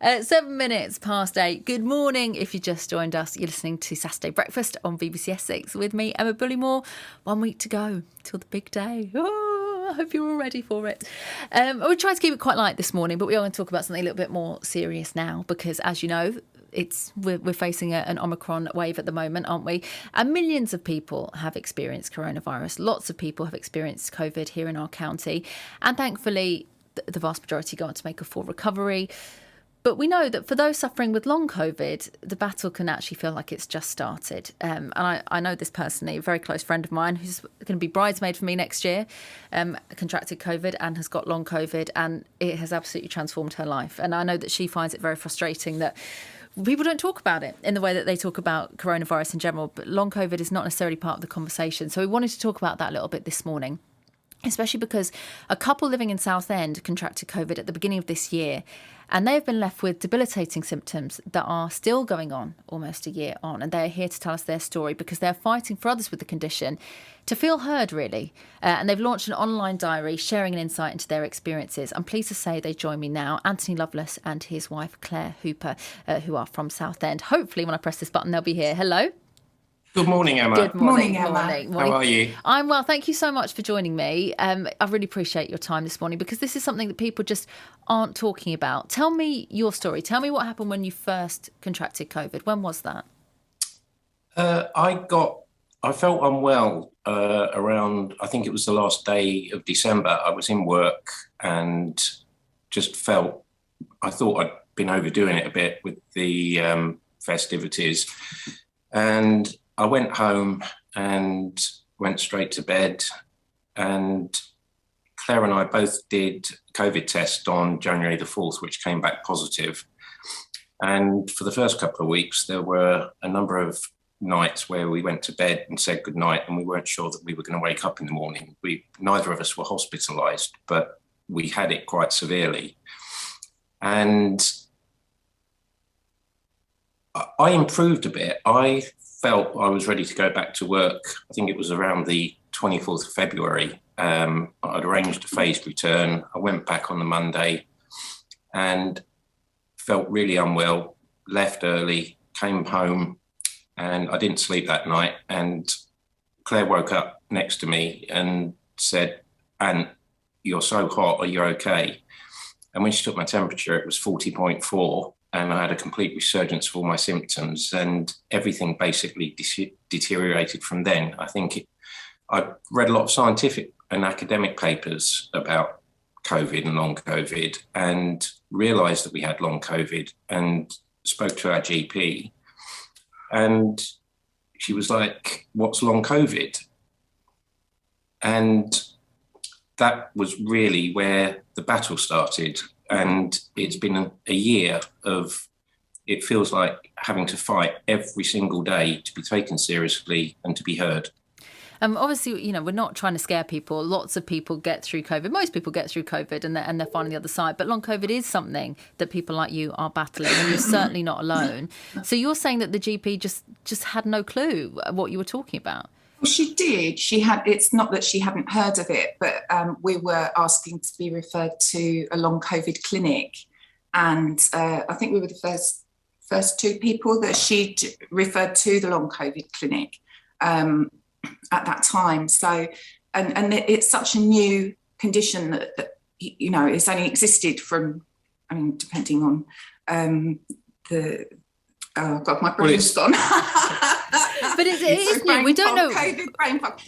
7 minutes past 8. Good morning. If you just joined us, you're listening to Saturday Breakfast on BBC Essex with me, Emma Bullimore. 1 week to go till the big day. Oh, I hope you're all ready for it. We're trying to keep it quite light this morning, but we are going to talk about something a little bit more serious now because, as you know, we're facing an Omicron wave at the moment, aren't we? And millions of people have experienced coronavirus. Lots of people have experienced COVID here in our county. And thankfully, the vast majority go on to make a full recovery. But we know that for those suffering with long COVID, the battle can actually feel like it's just started. And I know this personally, a very close friend of mine who's going to be bridesmaid for me next year, contracted COVID and has got long COVID, and it has absolutely transformed her life. And I know that she finds it very frustrating that people don't talk about it in the way that they talk about coronavirus in general, but long COVID is not necessarily part of the conversation. So we wanted to talk about that a little bit this morning, especially because a couple living in Southend contracted COVID at the beginning of this year, and they have been left with debilitating symptoms that are still going on almost a year on. And they're here to tell us their story because they're fighting for others with the condition to feel heard, really. And they've launched an online diary sharing an insight into their experiences. I'm pleased to say they join me now, Anthony Lovelace and his wife, Claire Hooper, who are from Southend. Hopefully, when I press this button, they'll be here. Hello. Good morning, Emma. Good morning, Emma. Morning. How are you? I'm well. Thank you so much for joining me. I really appreciate your time this morning because this is something that people just aren't talking about. Tell me your story. Tell me what happened when you first contracted COVID. When was that? I felt unwell around, I think it was the last day of December. I was in work and just I thought I'd been overdoing it a bit with the festivities. And I went home and went straight to bed, and Claire and I both did COVID test on January the 4th, which came back positive. And for the first couple of weeks, there were a number of nights where we went to bed and said goodnight, and we weren't sure that we were going to wake up in the morning. Neither of us were hospitalised, but we had it quite severely. And I improved a bit. I felt I was ready to go back to work. I think it was around the 24th of February. I'd arranged a phased return. I went back on the Monday and felt really unwell, left early, came home, and I didn't sleep that night. And Claire woke up next to me and said, "Ant, you're so hot, are you okay?" And when she took my temperature, it was 40.4. And I had a complete resurgence of all my symptoms, and everything basically deteriorated from then. I read a lot of scientific and academic papers about COVID and long COVID, and realised that we had long COVID, and spoke to our GP, and she was like, "What's long COVID?" And that was really where the battle started. And it's been a year of, it feels like having to fight every single day to be taken seriously and to be heard. Obviously, you know, we're not trying to scare people. Lots of people get through COVID. Most people get through COVID and they're fine on the other side. But long COVID is something that people like you are battling, and you're certainly not alone. So you're saying that the GP just had no clue what you were talking about? Well, she did. It's not that she hadn't heard of it, but we were asking to be referred to a long COVID clinic. And I think we were the first two people that she'd referred to the long COVID clinic at that time. So, and it's such a new condition that you know, it's only existed from, I mean, depending on oh God, my brain's gone. But it is new. We don't know.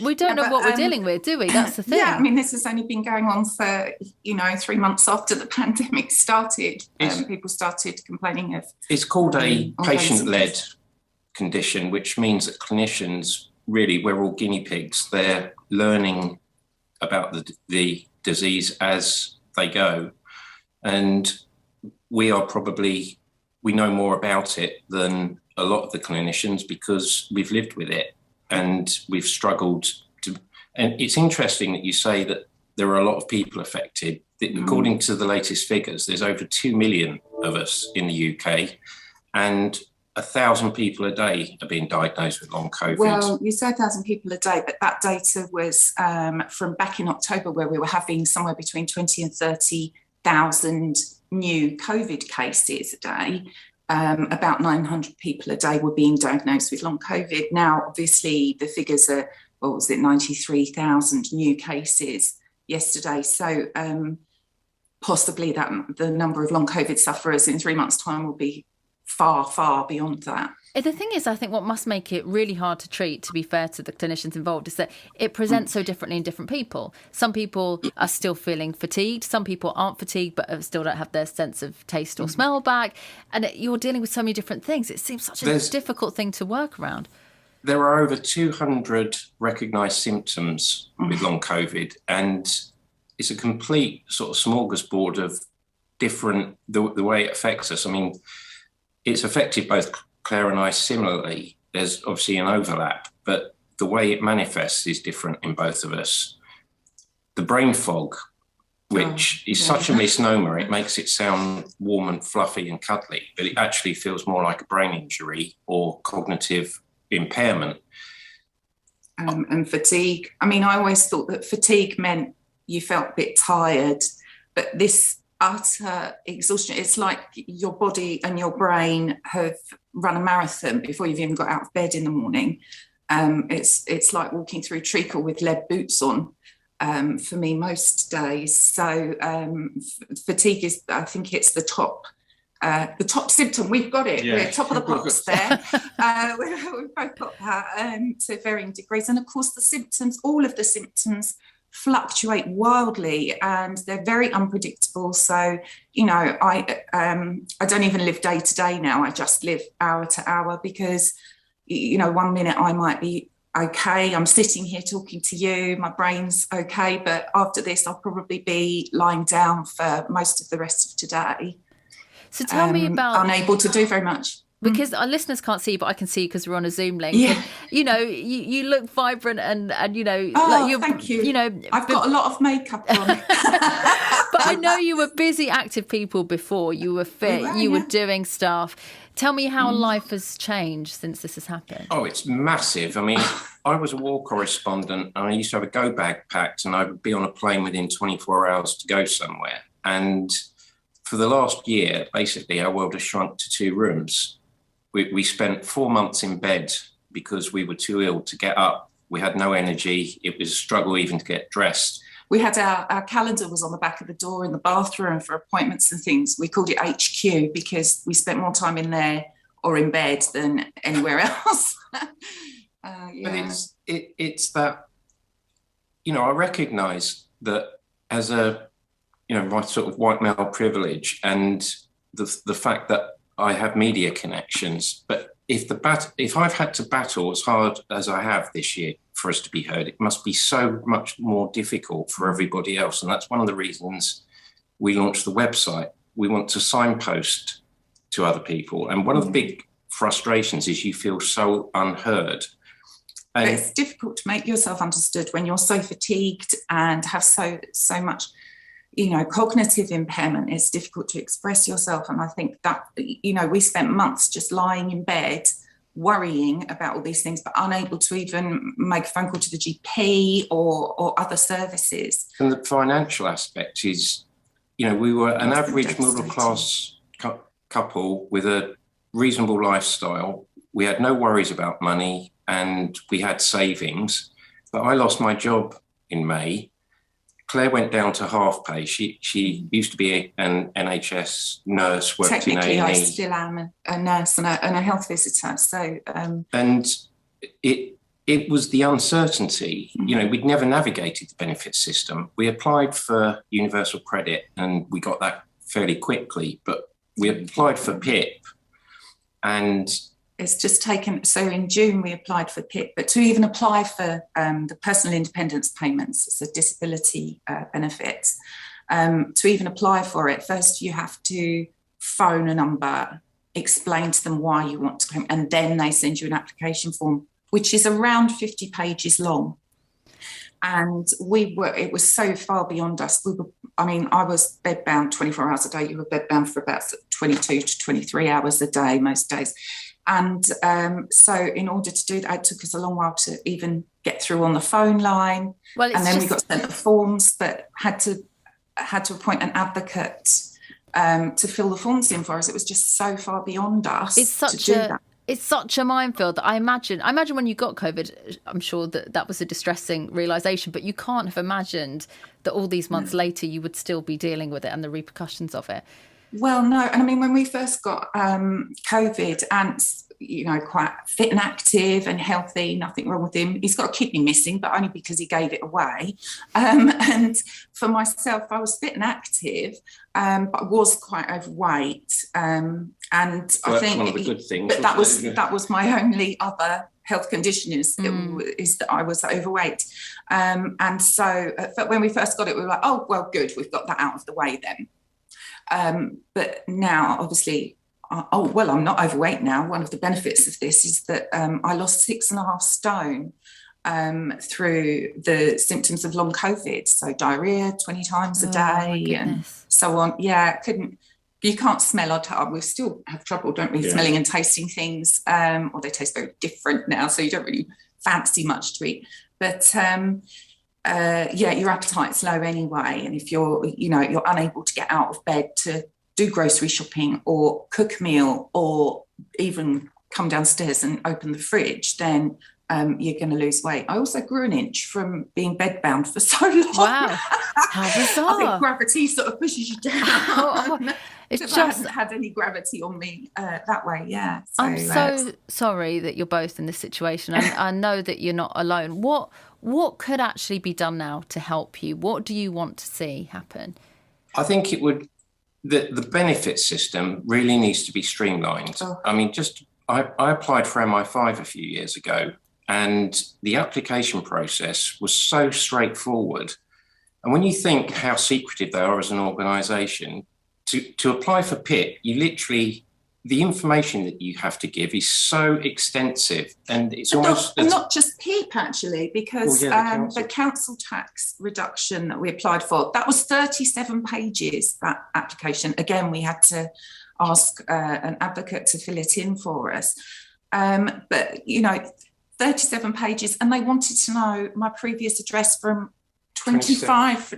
We don't know what we're dealing with, do we? That's the thing. Yeah, I mean, this has only been going on for 3 months after the pandemic started. People started complaining of. It's called a patient-led condition, which means that clinicians, really, we're all guinea pigs. They're learning about the disease as they go, and we know more about it than a lot of the clinicians because we've lived with it and we've struggled to. And it's interesting that you say that there are a lot of people affected. According to the latest figures, there's over 2 million of us in the UK, and 1,000 people a day are being diagnosed with long COVID. Well, you say 1,000 people a day, but that data was from back in October, where we were having somewhere between 20 and 30,000 new COVID cases a day, about 900 people a day were being diagnosed with long COVID. Now, obviously, the figures are, what was it, 93,000 new cases yesterday. So possibly that the number of long COVID sufferers in 3 months' time will be far, far beyond that. The thing is, I think what must make it really hard to treat, to be fair to the clinicians involved, is that it presents so differently in different people. Some people are still feeling fatigued. Some people aren't fatigued, but still don't have their sense of taste or smell back. And you're dealing with so many different things. It seems such a difficult thing to work around. There are over 200 recognised symptoms with long COVID, and it's a complete sort of smorgasbord of different, the way it affects us. I mean, it's affected both Claire and I similarly. There's obviously an overlap, but the way it manifests is different in both of us. The brain fog, which is such a misnomer, it makes it sound warm and fluffy and cuddly, but it actually feels more like a brain injury or cognitive impairment. And fatigue. I mean, I always thought that fatigue meant you felt a bit tired, but this utter exhaustion, it's like your body and your brain have run a marathon before you've even got out of bed in the morning. It's like walking through treacle with lead boots on for me most days. So fatigue is, I think it's the top symptom. We've got it. Yeah. We're top of the pops there. We've both got that to varying degrees. And of course, the symptoms, all of the symptoms fluctuate wildly and they're very unpredictable. So, you know, I don't even live day to day now. I just live hour to hour because, you know, 1 minute I might be okay. I'm sitting here talking to you. My brain's okay. But after this, I'll probably be lying down for most of the rest of today. So tell me about... Unable to do very much. Because our listeners can't see, but I can see because we're on a Zoom link. Yeah. And, you know, you look vibrant and you know... Oh, like thank you. You know, I've got a lot of makeup on. But I know you were busy, active people before. You were fit. You were doing stuff. Tell me how life has changed since this has happened. Oh, it's massive. I mean, I was a war correspondent and I used to have a go bag packed and I would be on a plane within 24 hours to go somewhere. And for the last year, basically, our world has shrunk to 2 rooms. We spent 4 months in bed because we were too ill to get up. We had no energy. It was a struggle even to get dressed. We had our calendar was on the back of the door in the bathroom for appointments and things. We called it HQ because we spent more time in there or in bed than anywhere else. But it's that, you know, I recognise that as a, you know, my sort of white male privilege and the fact that I have media connections, but if I've had to battle as hard as I have this year for us to be heard, it must be so much more difficult for everybody else. And that's one of the reasons we launched the website. We want to signpost to other people. And one of the big frustrations is you feel so unheard. And it's difficult to make yourself understood when you're so fatigued and have so much, you know, cognitive impairment. It's difficult to express yourself. And I think that, you know, we spent months just lying in bed worrying about all these things, but unable to even make a phone call to the GP or other services. And the financial aspect is, you know, we were an average middle class couple with a reasonable lifestyle. We had no worries about money and we had savings, but I lost my job in May. Claire went down to half pay. She used to be an NHS nurse, worked Technically, in A&E. I still am a nurse and a health visitor. So, and it was the uncertainty. You know, we'd never navigated the benefit system. We applied for universal credit and we got that fairly quickly, but we applied for PIP and it's just taken. So in June we applied for PIP, but to even apply for the personal independence payments, it's a disability benefit. To even apply for it, first you have to phone a number, explain to them why you want to claim, and then they send you an application form, which is around 50 pages long. And it was so far beyond us. I was bedbound 24 hours a day. You were bedbound for about 22 to 23 hours a day most days. And so in order to do that, it took us a long while to even get through on the phone line. Well, and then we got sent the forms, but had to appoint an advocate to fill the forms in for us. It was just so far beyond us to do that. It's such a minefield that I imagine when you got COVID, I'm sure that was a distressing realisation, but you can't have imagined that all these months later you would still be dealing with it and the repercussions of it. Well, no, and I mean, when we first got COVID, Ant's, quite fit and active and healthy, nothing wrong with him. He's got a kidney missing, but only because he gave it away. And for myself, I was fit and active, but I was quite overweight. And I think one of the good things. But that was my only other health condition is that I was overweight. And so when we first got it, we were like, oh, well, good, we've got that out of the way then. But now, obviously, I'm not overweight now. One of the benefits of this is that I lost 6.5 stone through the symptoms of long COVID. So diarrhea 20 times a day and so on. Yeah, you can't smell. We still have trouble, don't we, smelling and tasting things, or they taste very different now, so you don't really fancy much to eat. But your appetite's low anyway, and if you're unable to get out of bed to do grocery shopping or cook a meal or even come downstairs and open the fridge, then you're going to lose weight. I also grew an inch from being bedbound for so long. Wow, how bizarre. I think gravity sort of pushes you down. It's just, I haven't had any gravity on me that way, yeah. So, I'm so sorry that you're both in this situation. I know that you're not alone. What could actually be done now to help you? What do you want to see happen? I think it would. The benefit system really needs to be streamlined. Oh. I mean, I applied for MI5 a few years ago, and the application process was so straightforward. And when you think how secretive they are as an organisation, to apply for PIP, the information that you have to give is so extensive, and it's almost not just PIP actually, because the council tax reduction that we applied for, that was 37 pages, that application. Again, we had to ask an advocate to fill it in for us, but 37 pages, and they wanted to know my previous address from 25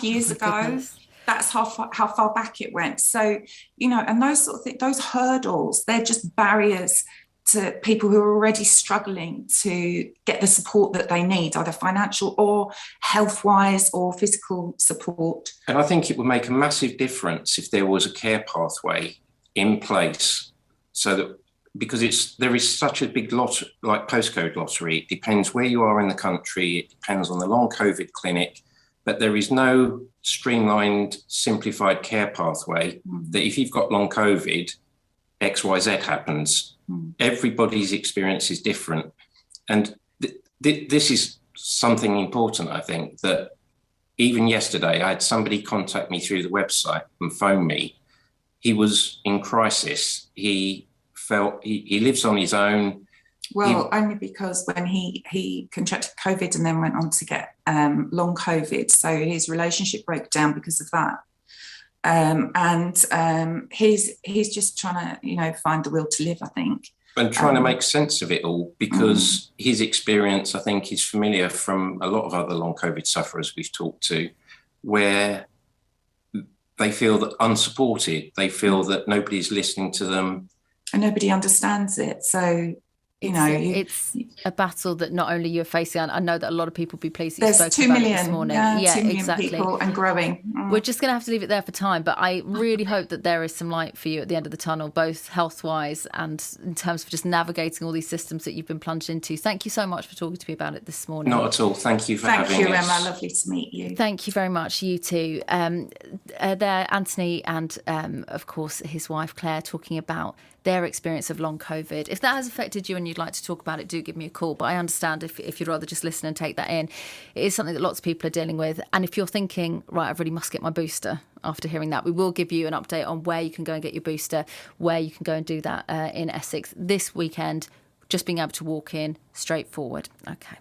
years ago. That's how far back it went. So, and those sort of things, those hurdles, they're just barriers to people who are already struggling to get the support that they need, either financial or health-wise or physical support. And I think it would make a massive difference if there was a care pathway in place, so that, because there is such a big postcode lottery. It depends where you are in the country. It depends on the long COVID clinic. But there is no streamlined, simplified care pathway that if you've got long COVID, XYZ happens. Everybody's experience is different. And this is something important, I think, that even yesterday I had somebody contact me through the website and phone me. He was in crisis. He felt he lives on his own. Well, only because when he contracted COVID and then went on to get long COVID, so his relationship broke down because of that. And he's just trying to, find the will to live, I think. And trying to make sense of it all, because his experience, I think, is familiar from a lot of other long COVID sufferers we've talked to, where they feel that unsupported, they feel that nobody's listening to them. And nobody understands it. So, it's a battle that not only you're facing. I know that a lot of people will be pleased that you spoke 2 about million, it this morning. Yeah, 2 million people and growing. We're just going to have to leave it there for time, but I really hope that there is some light for you at the end of the tunnel, both health-wise and in terms of just navigating all these systems that you've been plunged into. Thank you so much for talking to me about it this morning. Not at all. Thank you for having us. Thank you, Emma. Lovely to meet you. Thank you very much. You too. There, Anthony and, of course, his wife, Claire, talking about their experience of long COVID. If that has affected you and you'd like to talk about it, do give me a call. But I understand if you'd rather just listen and take that in. It is something that lots of people are dealing with. And if you're thinking, right, I really must get my booster after hearing that, we will give you an update on where you can go and get your booster, where you can go and do that in Essex this weekend, just being able to walk in straightforward. Okay.